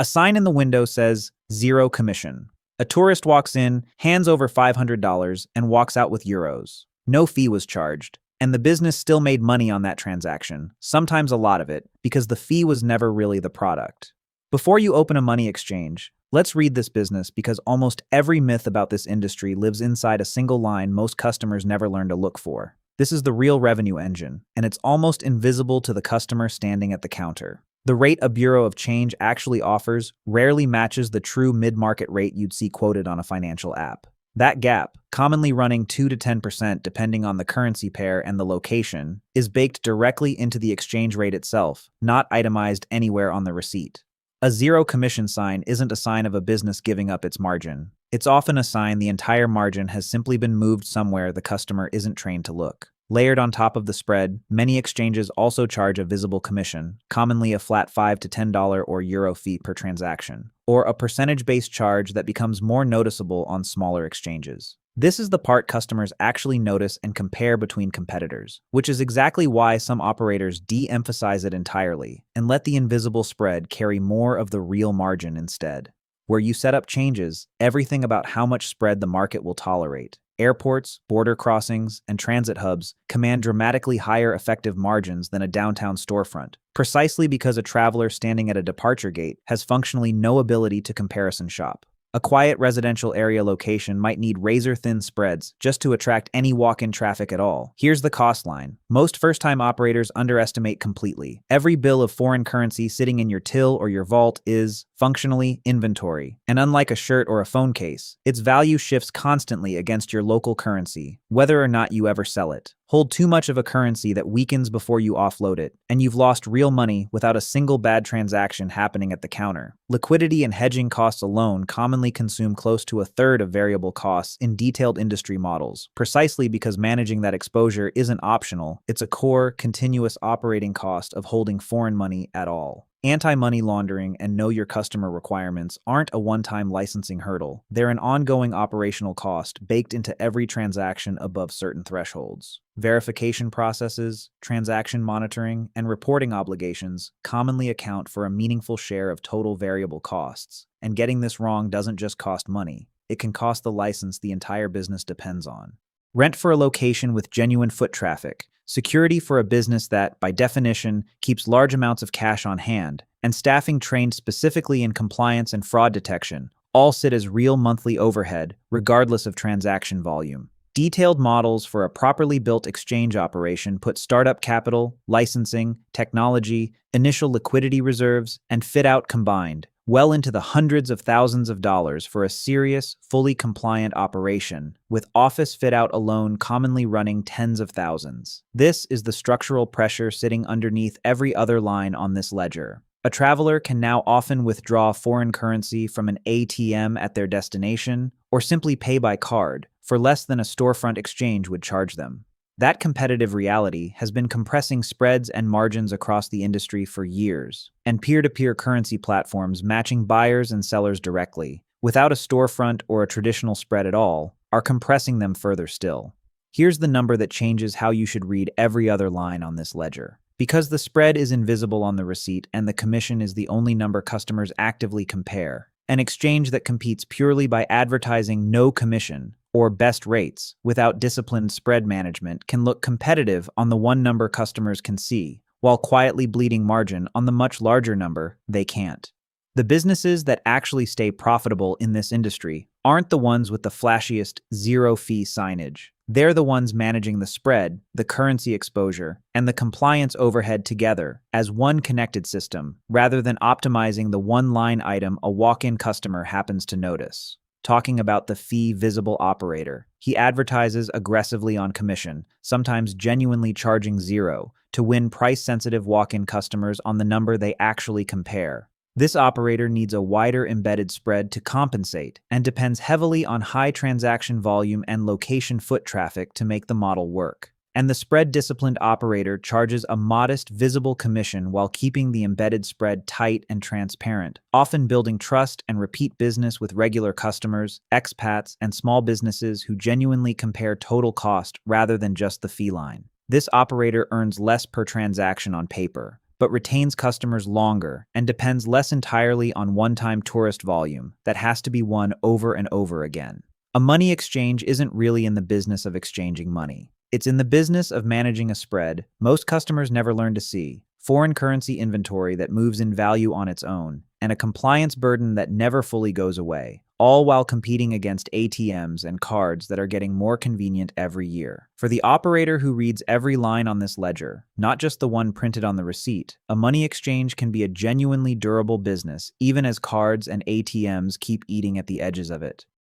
A sign in the window says, "Zero commission." A tourist walks in, hands over $500, and walks out with euros. No fee was charged, and the business still made money on that transaction, sometimes a lot of it, because the fee was never really the product. Before you open a money exchange, let's read this business because almost every myth about this industry lives inside a single line most customers never learn to look for. This is the real revenue engine, and it's almost invisible to the customer standing at the counter. The rate a bureau of change actually offers rarely matches the true mid-market rate you'd see quoted on a financial app. That gap, commonly running 2 to 10% depending on the currency pair and the location, is baked directly into the exchange rate itself, not itemized anywhere on the receipt. A zero commission sign isn't a sign of a business giving up its margin. It's often a sign the entire margin has simply been moved somewhere the customer isn't trained to look. Layered on top of the spread, many exchanges also charge a visible commission, commonly a flat $5 to $10 or euro fee per transaction, or a percentage-based charge that becomes more noticeable on smaller exchanges. This is the part customers actually notice and compare between competitors, which is exactly why some operators de-emphasize it entirely and let the invisible spread carry more of the real margin instead. Where you set up changes everything about how much spread the market will tolerate. Airports, border crossings, and transit hubs command dramatically higher effective margins than a downtown storefront, precisely because a traveler standing at a departure gate has functionally no ability to comparison shop. A quiet residential area location might need razor-thin spreads just to attract any walk-in traffic at all. Here's the cost line. Most first-time operators underestimate completely. Every bill of foreign currency sitting in your till or your vault is, functionally, inventory. And unlike a shirt or a phone case, its value shifts constantly against your local currency, whether or not you ever sell it. Hold too much of a currency that weakens before you offload it, and you've lost real money without a single bad transaction happening at the counter. Liquidity and hedging costs alone commonly consume close to a third of variable costs in detailed industry models, precisely because managing that exposure isn't optional, it's a core, continuous operating cost of holding foreign money at all. Anti-money laundering and know your customer requirements aren't a one-time licensing hurdle. They're an ongoing operational cost baked into every transaction above certain thresholds. Verification processes, transaction monitoring, and reporting obligations commonly account for a meaningful share of total variable costs. And getting this wrong doesn't just cost money. It can cost the license the entire business depends on. Rent for a location with genuine foot traffic, security for a business that, by definition, keeps large amounts of cash on hand, and staffing trained specifically in compliance and fraud detection, all sit as real monthly overhead, regardless of transaction volume. Detailed models for a properly built exchange operation put startup capital, licensing, technology, initial liquidity reserves, and fit-out combined, well into the hundreds of thousands of dollars for a serious, fully compliant operation, with office fit-out alone commonly running tens of thousands. This is the structural pressure sitting underneath every other line on this ledger. A traveler can now often withdraw foreign currency from an ATM at their destination, or simply pay by card, for less than a storefront exchange would charge them. That competitive reality has been compressing spreads and margins across the industry for years, and peer-to-peer currency platforms matching buyers and sellers directly, without a storefront or a traditional spread at all, are compressing them further still. Here's the number that changes how you should read every other line on this ledger. Because the spread is invisible on the receipt and the commission is the only number customers actively compare, an exchange that competes purely by advertising no commission or best rates without disciplined spread management can look competitive on the one number customers can see, while quietly bleeding margin on the much larger number they can't. The businesses that actually stay profitable in this industry aren't the ones with the flashiest zero-fee signage. They're the ones managing the spread, the currency exposure, and the compliance overhead together as one connected system, rather than optimizing the one line item a walk-in customer happens to notice. Talking about the fee-visible operator, he advertises aggressively on commission, sometimes genuinely charging zero, to win price-sensitive walk-in customers on the number they actually compare. This operator needs a wider embedded spread to compensate and depends heavily on high transaction volume and location foot traffic to make the model work. And the spread-disciplined operator charges a modest, visible commission while keeping the embedded spread tight and transparent, often building trust and repeat business with regular customers, expats, and small businesses who genuinely compare total cost rather than just the fee line. This operator earns less per transaction on paper, but retains customers longer and depends less entirely on one-time tourist volume that has to be won over and over again. A money exchange isn't really in the business of exchanging money. It's in the business of managing a spread most customers never learn to see, foreign currency inventory that moves in value on its own, and a compliance burden that never fully goes away, all while competing against ATMs and cards that are getting more convenient every year. For the operator who reads every line on this ledger, not just the one printed on the receipt, a money exchange can be a genuinely durable business even as cards and ATMs keep eating at the edges of it.